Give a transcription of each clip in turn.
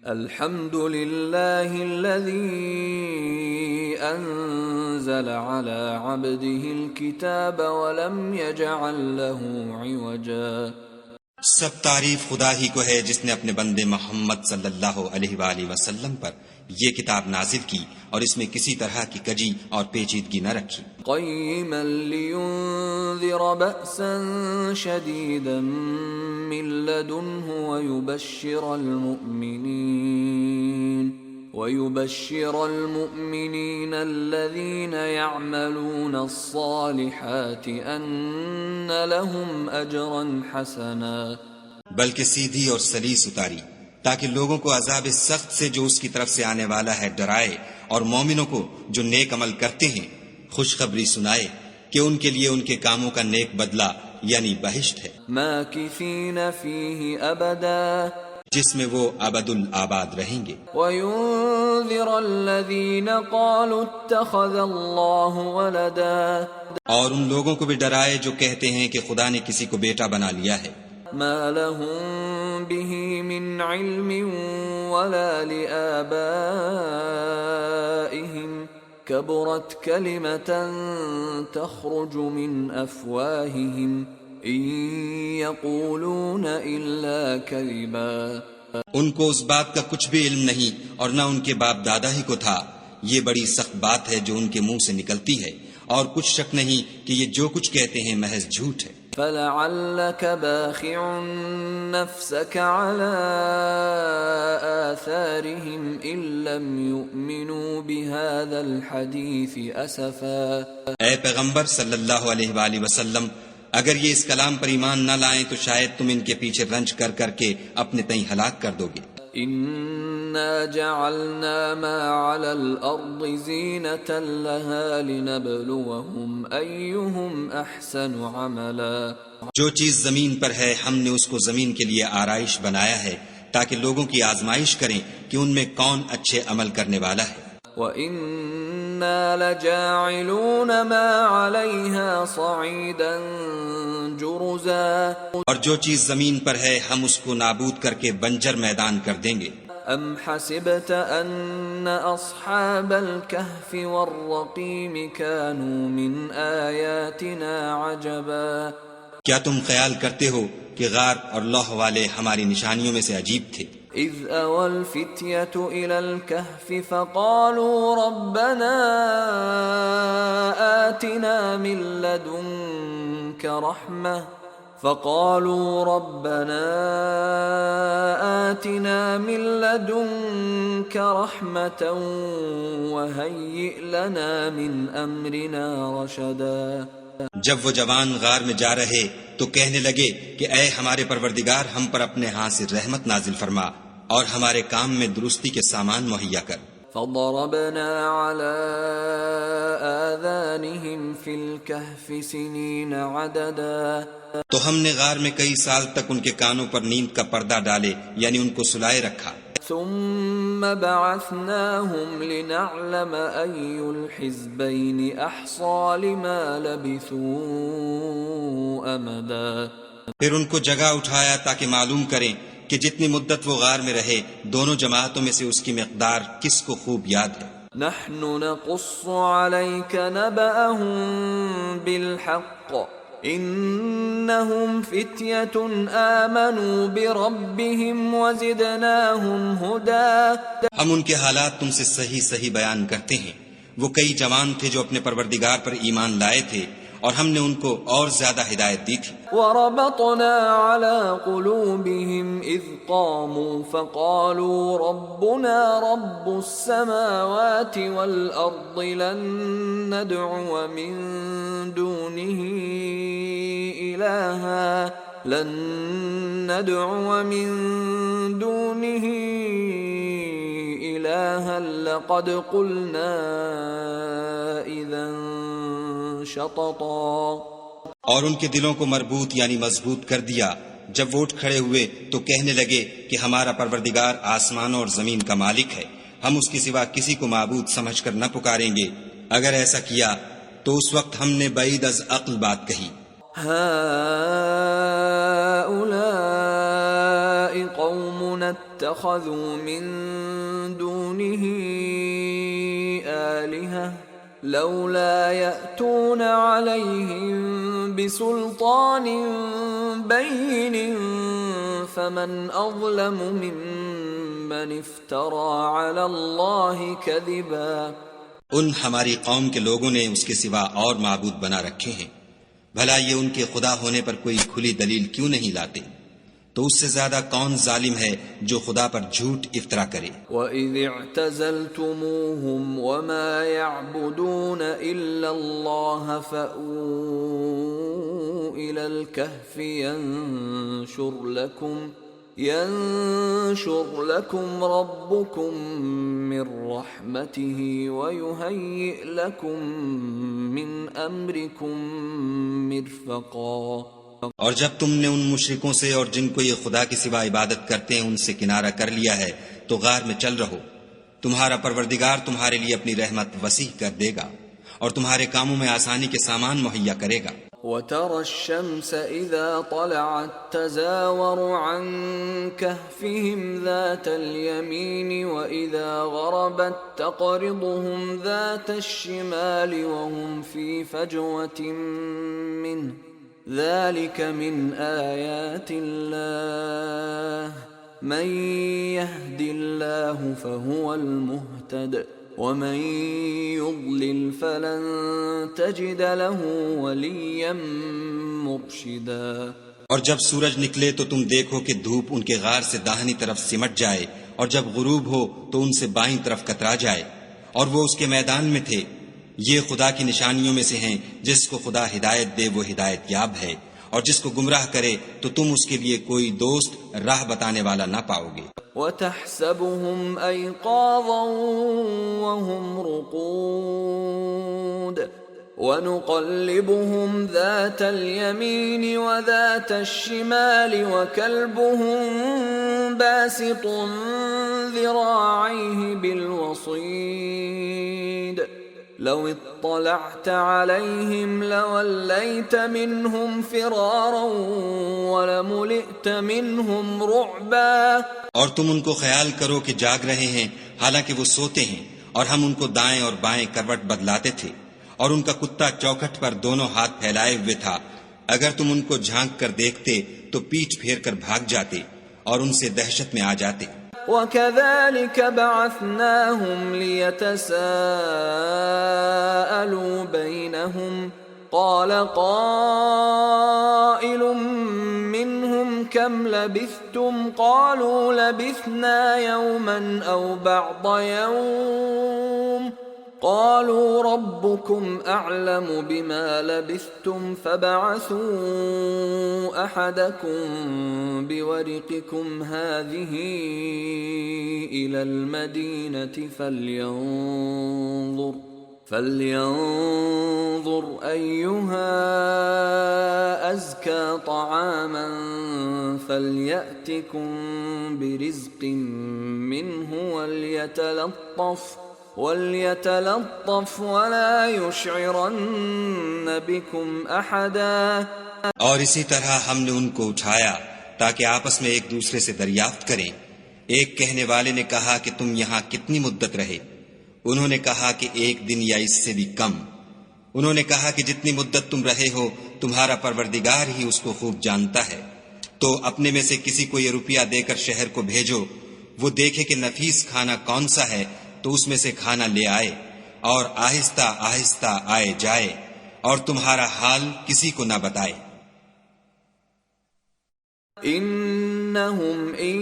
الحمد لله الذي أنزل على عبده الكتاب ولم يجعل له عوجا. سب تعریف خدا ہی کو ہے جس نے اپنے بندے محمد صلی اللہ علیہ وآلہ وسلم پر یہ کتاب نازل کی اور اس میں کسی طرح کی کجی اور پیچیدگی نہ رکھی. قیما لینذر بأسا شدیدا من لدنه ويبشر المؤمنين الذين يعملون الصالحات أن لهم أجرا حسنا. بلکہ سیدھی اور سلیس اتاری تاکہ لوگوں کو عذاب سخت سے جو اس کی طرف سے آنے والا ہے ڈرائے، اور مومنوں کو جو نیک عمل کرتے ہیں خوشخبری سنائے کہ ان کے لیے ان کے کاموں کا نیک بدلہ یعنی بہشت ہے، ماکثین فیہ ابدا، جس میں وہ ابد الآباد رہیں گے. وَيُنذِرَ الَّذِينَ قَالُوا اتَّخَذَ اللَّهُ وَلَدًا، اور ان لوگوں کو بھی ڈرائے جو کہتے ہیں کہ خدا نے کسی کو بیٹا بنا لیا ہے. مَا لَهُم بِهِ مِنْ عِلْمٍ وَلَا لِآبَائِهِمْ كَبُرَتْ كَلِمَةً تَخْرُجُ مِنْ أَفْوَاهِهِمْ إِن يَقُولُونَ إِلَّا كَذِبًا. ان کو اس بات کا کچھ بھی علم نہیں اور نہ ان کے باپ دادا ہی کو تھا. یہ بڑی سخت بات ہے جو ان کے منہ سے نکلتی ہے، اور کچھ شک نہیں کہ یہ جو کچھ کہتے ہیں محض جھوٹ ہے. فَلَعَلَّكَ بَاخِعٌ نَفْسَكَ عَلَىٰ آثَارِهِمْ إِن لَّمْ يُؤْمِنُوا بِهَذَا الْحَدِيثِ أَسَفًا. اے پیغمبر صلی اللہ علیہ وآلہ وسلم، اگر یہ اس کلام پر ایمان نہ لائیں تو شاید تم ان کے پیچھے رنج کر کر کے اپنے تئیں ہلاک کر دو گے. إِنَّا جَعَلْنَا مَا عَلَى الْأَرْضِ زِينَةً لَهَا لِنَبْلُوَهُمْ أَيُّهُمْ أَحْسَنُ عَمَلًا. جو چیز زمین پر ہے ہم نے اس کو زمین کے لیے آرائش بنایا ہے تاکہ لوگوں کی آزمائش کریں کہ ان میں کون اچھے عمل کرنے والا ہے. وَإِنَّا لَجَاعِلُونَ مَا عَلَيْهَا صَعِيدًا جُرُزًا. اور جو چیز زمین پر ہے ہم اس کو نابود کر کے بنجر میدان کر دیں گے. أَمْ حَسِبْتَ أَنَّ أَصْحَابَ الْكَهْفِ وَالرَّقِيمِ كَانُوا مِنْ آيَاتِنَا عَجَبًا. کیا تم خیال کرتے ہو کہ غار اور لوح والے ہماری نشانیوں میں سے عجیب تھے؟ إِذْ أَوَى الْفِتْيَةُ إِلَى الْكَهْفِ فَقَالُوا رَبَّنَا آتِنَا مِن لَّدُنكَ رَحْمَةً وَهَيِّئْ لَنَا مِنْ أَمْرِنَا رَشَدًا. جب وہ جوان غار میں جا رہے تو کہنے لگے کہ اے ہمارے پروردگار، ہم پر اپنے ہاں سے رحمت نازل فرما اور ہمارے کام میں درستی کے سامان مہیا کر. فَضَرَبْنَا عَلَىٰ آذَانِهِمْ فِي الْكَهْفِ سِنِينَ عَدَدًا. تو ہم نے غار میں کئی سال تک ان کے کانوں پر نیند کا پردہ ڈالے یعنی ان کو سلائے رکھا. ثم بعثناهم لنعلم أي الحزبين أحصى لما لبثوا أمدا. پھر ان کو جگہ اٹھایا تاکہ معلوم کریں کہ جتنی مدت وہ غار میں رہے دونوں جماعتوں میں سے اس کی مقدار کس کو خوب یاد ہے. نحن نقص عليك نبأهم بالحق انہم فتیۃ آمنوا بربہم وزدناہم ہدی. ہم ان کے حالات تم سے صحیح صحیح بیان کرتے ہیں. وہ کئی جوان تھے جو اپنے پروردگار پر ایمان لائے تھے اور ہم نے ان کو اور زیادہ ہدایت دی تھی. وربطنا على قلوبهم اذ قاموا فقالوا ربنا رب السماوات والارض لن ندعو من دونه إلها لقد قلنا إذا شططا. اور ان کے دلوں کو مربوط یعنی مضبوط کر دیا. جب وہ اٹھ کھڑے ہوئے تو کہنے لگے کہ ہمارا پروردگار آسمانوں اور زمین کا مالک ہے، ہم اس کے سوا کسی کو معبود سمجھ کر نہ پکاریں گے. اگر ایسا کیا تو اس وقت ہم نے بعید از عقل بات کہی. هؤلاء هؤلاء قوم اتخذوا من دونه آلهة لولا يأتون عليهم بسلطان بين فمن أظلم ممن افترى على الله كذبا. ان ہماری قوم کے لوگوں نے اس کے سوا اور معبود بنا رکھے ہیں، بھلا یہ ان کے خدا ہونے پر کوئی کھلی دلیل کیوں نہیں لاتے؟ تو اس سے زیادہ کون ظالم ہے جو خدا پر جھوٹ افطرا کرے؟ وَإِذِ اعْتَزَلْتُمُوهُمْ وَمَا يَعْبُدُونَ إِلَّا اللَّهَ فَأْوُوا إِلَى الْكَهْفِ يَنشُرْ لَكُمْ رَبُّكُمْ مِنْ رَحْمَتِهِ وَيُهَيِّئْ لَكُمْ مِنْ أَمْرِكُمْ مِرْفَقًا. اور جب تم نے ان مشرکوں سے اور جن کو یہ خدا کے سوا عبادت کرتے ہیں ان سے کنارہ کر لیا ہے تو غار میں چل رہو، تمہارا پروردگار تمہارے لیے اپنی رحمت وسیع کر دے گا اور تمہارے کاموں میں آسانی کے سامان مہیا کرے گا. وَتَرَى الشَّمْسَ إِذَا طَلَعَتْ تَزَاوَرُ عَنْ كَهْفِهِمْ ذَاتَ الْيَمِينِ وَإِذَا غَرَبَتْ تَقْرِضُهُمْ ذَاتَ الشِّمَالِ وَهُمْ فِي فَجْوَةٍ مِّنْهُ ذَلِكَ مِنْ آيَاتِ اللَّهِ مَنْ يَهْدِ اللَّهُ فَهُوَ الْمُهْتَدِ وَمَنْ يُضْلِلْ فَلَنْ تَجِدَ لَهُ وَلِيًّا مُرْشِدًا. اور جب سورج نکلے تو تم دیکھو کہ دھوپ ان کے غار سے داہنی طرف سمٹ جائے اور جب غروب ہو تو ان سے بائیں طرف کترا جائے اور وہ اس کے میدان میں تھے. یہ خدا کی نشانیوں میں سے ہیں، جس کو خدا ہدایت دے وہ ہدایت یاب ہے اور جس کو گمراہ کرے تو تم اس کے لیے کوئی دوست راہ بتانے والا نہ پاؤ گے. وَتَحْسَبُهُمْ أَيْقَاظًا وَهُمْ رُقُودٌ وَنُقَلِّبُهُمْ ذَاتَ الْيَمِينِ وَذَاتَ الشِّمَالِ وَكَلْبُهُمْ بَاسِطٌ ذِرَاعَيْهِ بِالْوَصِيدِ لو اطلعت عليهم لوليت منهم فرارا ولملئت منهم رعبا. اور تم ان کو خیال کرو کہ جاگ رہے ہیں حالانکہ وہ سوتے ہیں، اور ہم ان کو دائیں اور بائیں کروٹ بدلاتے تھے، اور ان کا کتا چوکھٹ پر دونوں ہاتھ پھیلائے ہوئے تھا. اگر تم ان کو جھانک کر دیکھتے تو پیٹھ پھیر کر بھاگ جاتے اور ان سے دہشت میں آ جاتے. وَكَذَلِكَ بَعَثْنَاهُمْ لِيَتَسَاءَلُوا بَيْنَهُمْ قَالَ قَائِلٌ مِّنْهُمْ كَمْ لَبِثْتُمْ قَالُوا لَبِثْنَا يَوْمًا أَوْ بَعْضَ يَوْمٍ قالوا ربكم أعلم بما لبثتم فبعثوا أحدكم بورقكم هذه إلى المدينة فلينظر أيها أزكى طعاما فليأتكم برزق منه وليتلطف ولا يشعرن بكم احدا. اور اسی طرح ہم نے ان کو اٹھایا تاکہ آپس میں ایک دوسرے سے دریافت کریں. ایک کہنے والے نے کہا کہ تم یہاں کتنی مدت رہے؟ انہوں نے کہا کہ 1 دن یا اس سے بھی کم. انہوں نے کہا کہ جتنی مدت تم رہے ہو تمہارا پروردگار ہی اس کو خوب جانتا ہے. تو اپنے میں سے کسی کو یہ روپیہ دے کر شہر کو بھیجو، وہ دیکھے کہ نفیس کھانا کون سا ہے تو اس میں سے کھانا لے آئے، اور آہستہ آہستہ آئے جائے اور تمہارا حال کسی کو نہ بتائے. انہم ان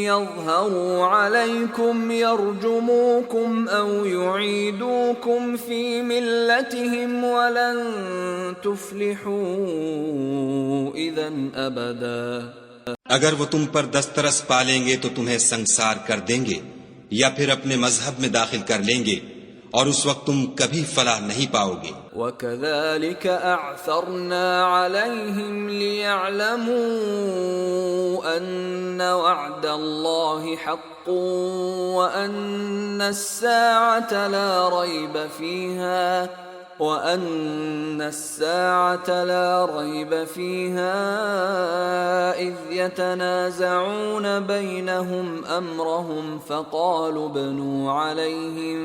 یظہروا علیکم یرجموکم او یعیدوکم فی ملتہم ولن تفلحوا اذن ابدا. اگر وہ تم پر دسترس پالیں گے تو تمہیں سنگسار کر دیں گے یا پھر اپنے مذہب میں داخل کر لیں گے، اور اس وقت تم کبھی فلاح نہیں پاؤ گے. وَكَذَلِكَ أَعْثَرْنَا عَلَيْهِمْ لِيَعْلَمُوا أَنَّ وَعْدَ اللَّهِ حَقٌّ وَأَنَّ السَّاعَةَ لَا رَيْبَ فِيهَا وأن الساعة لا ريب فيها إذ يتنازعون بينهم أمرهم فقالوا ابنوا عليهم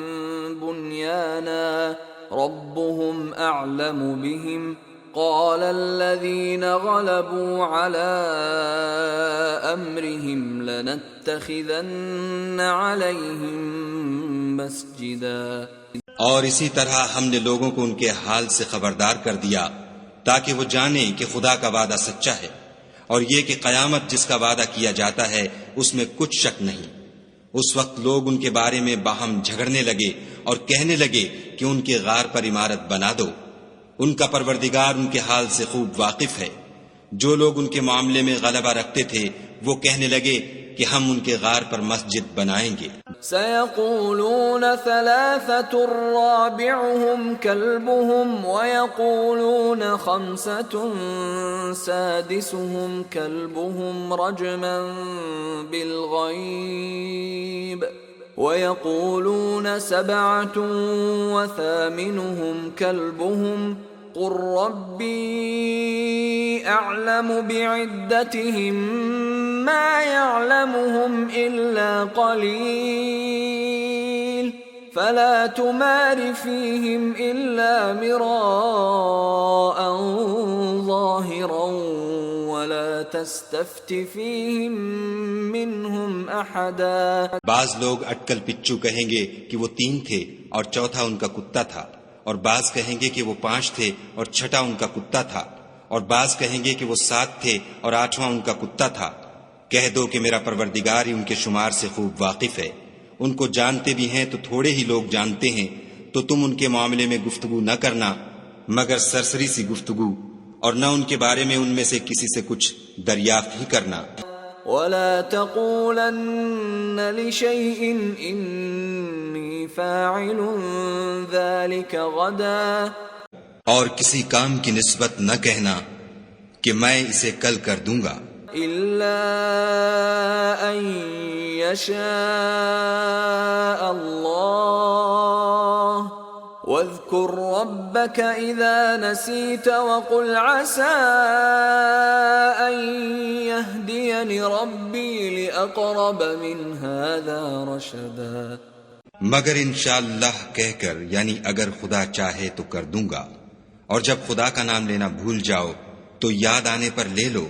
بنيانا ربهم أعلم بهم قال الذين غلبوا على أمرهم لنتخذن عليهم مسجدا. اور اسی طرح ہم نے لوگوں کو ان کے حال سے خبردار کر دیا تاکہ وہ جانیں کہ خدا کا وعدہ سچا ہے اور یہ کہ قیامت جس کا وعدہ کیا جاتا ہے اس میں کچھ شک نہیں. اس وقت لوگ ان کے بارے میں باہم جھگڑنے لگے اور کہنے لگے کہ ان کے غار پر عمارت بنا دو. ان کا پروردگار ان کے حال سے خوب واقف ہے. جو لوگ ان کے معاملے میں غلبہ رکھتے تھے وہ کہنے لگے کہ ہم ان کے غار پر مسجد بنائیں گے. سيقولون ثلاثة رابعهم كلبهم ويقولون خمسة سادسهم كلبهم رجما بالغيب ويقولون سبعة وثامنهم كلبهم قل ربي أعلم بعدتهم ما يعلمهم إلا قليل فلا تمار فيهم إلا مراء ظاهرا ولا تستفت فيهم منهم أحدا. بعض لوگ اٹکل پچو کہیں گے کہ وہ 3 تھے اور چوتھا ان کا کتا تھا، اور بعض کہیں گے کہ وہ 5 تھے اور چھٹا ان کا کتا تھا، اور بعض کہیں گے کہ وہ 7 تھے اور 8واں ان کا کتا تھا. کہہ دو کہ میرا پروردگار ہی ان کے شمار سے خوب واقف ہے. ان کو جانتے بھی ہیں تو تھوڑے ہی لوگ جانتے ہیں، تو تم ان کے معاملے میں گفتگو نہ کرنا مگر سرسری سی گفتگو، اور نہ ان کے بارے میں ان میں سے کسی سے کچھ دریافت ہی کرنا. ولا تقولن لشيء إني فاعل ذلك غدا. اور کسی کام کی نسبت نہ کہنا کہ میں اسے کل کر دوں گا، إلا أن يشاء الله. واذكر ربك إذا نسيت وقل عسى أن يهديني ربي لأقرب من هذا رشدا. مگر انشاءاللہ کہہ کر، یعنی اگر خدا چاہے تو کر دوں گا. اور جب خدا کا نام لینا بھول جاؤ تو یاد آنے پر لے لو،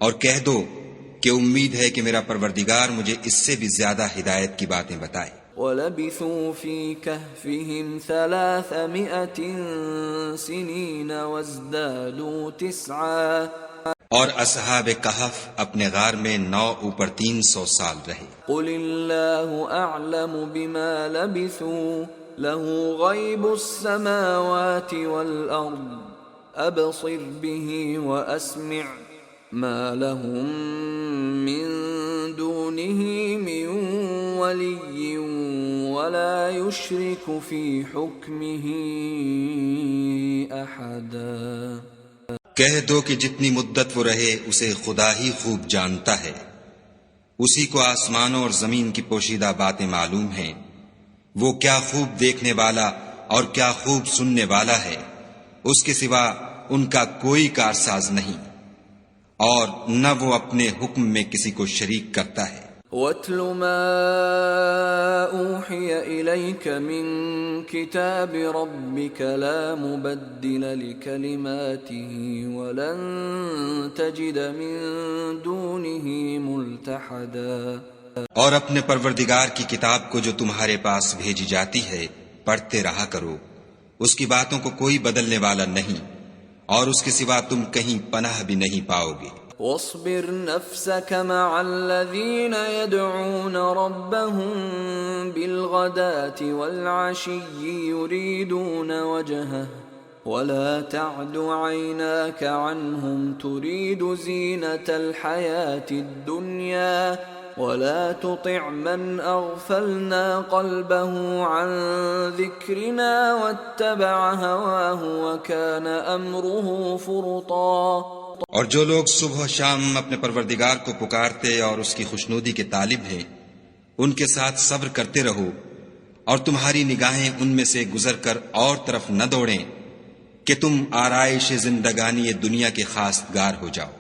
اور کہہ دو کہ امید ہے کہ میرا پروردگار مجھے اس سے بھی زیادہ ہدایت کی باتیں بتائے. وَلَبِثُوا فِي كَهْفِهِمْ 300 سِنِينَ وَازْدَادُوا 9. اور اصحاب کہف اپنے غار میں 9 اوپر 300 سال رہے. قُلِ اللَّهُ أَعْلَمُ بِمَا لَبِثُوا لَهُ غَيْبُ السَّمَاوَاتِ وَالْأَرْضِ أَبْصِرْ بِهِ وَأَسْمِعْ مَا لَهُم مِّن دُونِهِ مِن وَلِيٍّ وَلَا يُشْرِكُ فِي حُكْمِهِ أَحَدًا. کہہ دو کہ جتنی مدت وہ رہے اسے خدا ہی خوب جانتا ہے. اسی کو آسمانوں اور زمین کی پوشیدہ باتیں معلوم ہیں. وہ کیا خوب دیکھنے والا اور کیا خوب سننے والا ہے. اس کے سوا ان کا کوئی کارساز نہیں، اور نہ وہ اپنے حکم میں کسی کو شریک کرتا ہے. وَاتْلُ مَا أُوحِيَ إِلَيْكَ مِن كِتَابِ رَبِّكَ لَا مُبَدِّلَ لِكَلِمَاتِهِ وَلَن تَجِدَ مِن دُونِهِ مُلْتَحَدًا. اور اپنے پروردگار کی کتاب کو جو تمہارے پاس بھیجی جاتی ہے پڑھتے رہا کرو. اس کی باتوں کو کوئی بدلنے والا نہیں، اور اس کے سوا تم کہیں پناہ بھی نہیں پاؤ گے. واصبر نفسك مع الذين يدعون ربهم بالغداة والعشي يريدون وجهه ولا تعد عيناك عنهم تريد زينة الحياة الدنيا ولا تطع من أغفلنا قلبه عن ذكرنا واتبع هواه وكان أمره فرطا. اور جو لوگ صبح و شام اپنے پروردگار کو پکارتے اور اس کی خوشنودی کے طالب ہیں، ان کے ساتھ صبر کرتے رہو اور تمہاری نگاہیں ان میں سے گزر کر اور طرف نہ دوڑیں کہ تم آرائش زندگانی دنیا کے خواستگار ہو جاؤ.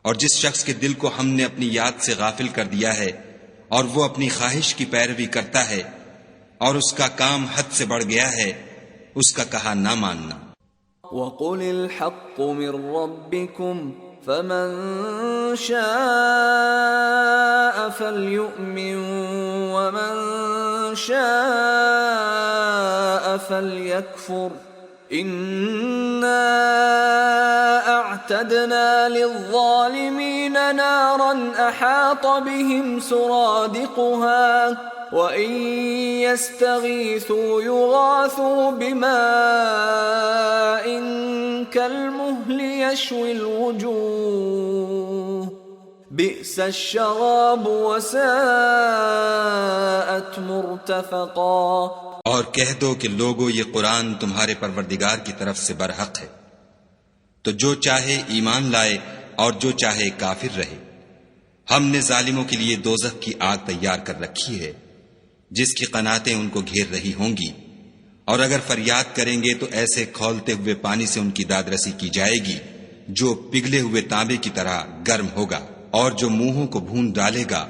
اور جس شخص کے دل کو ہم نے اپنی یاد سے غافل کر دیا ہے اور وہ اپنی خواہش کی پیروی کرتا ہے اور اس کا کام حد سے بڑھ گیا ہے، اس کا کہا نہ ماننا. وَقُلِ الْحَقُّ مِنْ رَبِّكُمْ فَمَنْ شَاءَ فَلْيُؤْمِنْ وَمَنْ شَاءَ فَلْيَكْفُرْ إِنَّا أَعْتَدْنَا لِلظَّالِمِينَ نَارًا أَحَاطَ بِهِمْ سُرَادِقُهَا وَإِنْ يَسْتَغِيثُوا يُغَاثُوا بِمَاءٍ كَالْمُهْلِ يَشْوِي الْوُجُوهَ بِئْسَ الشَّرَابُ وَسَاءَتْ مُرْتَفَقًا. اور کہہ دو کہ لوگو یہ قرآن تمہارے پروردگار کی طرف سے برحق ہے، تو جو چاہے ایمان لائے اور جو چاہے کافر رہے. ہم نے ظالموں کے لیے دوزخ کی آگ تیار کر رکھی ہے جس کی قناتیں ان کو گھیر رہی ہوں گی، اور اگر فریاد کریں گے تو ایسے کھولتے ہوئے پانی سے ان کی دادرسی کی جائے گی جو پگھلے ہوئے تانبے کی طرح گرم ہوگا، اور جو منہوں کو بھون ڈالے گا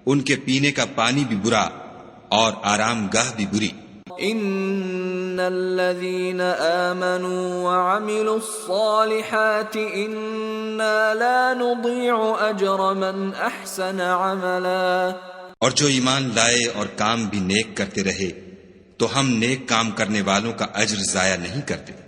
ان کے پینے کا پانی بھی برا اور آرام گاہ بھی بری. ان الذين آمنوا وعملوا الصالحات انا لا نضيع اجر من احسن عملا. اور جو ایمان لائے اور کام بھی نیک کرتے رہے تو ہم نیک کام کرنے والوں کا اجر ضائع نہیں کرتے.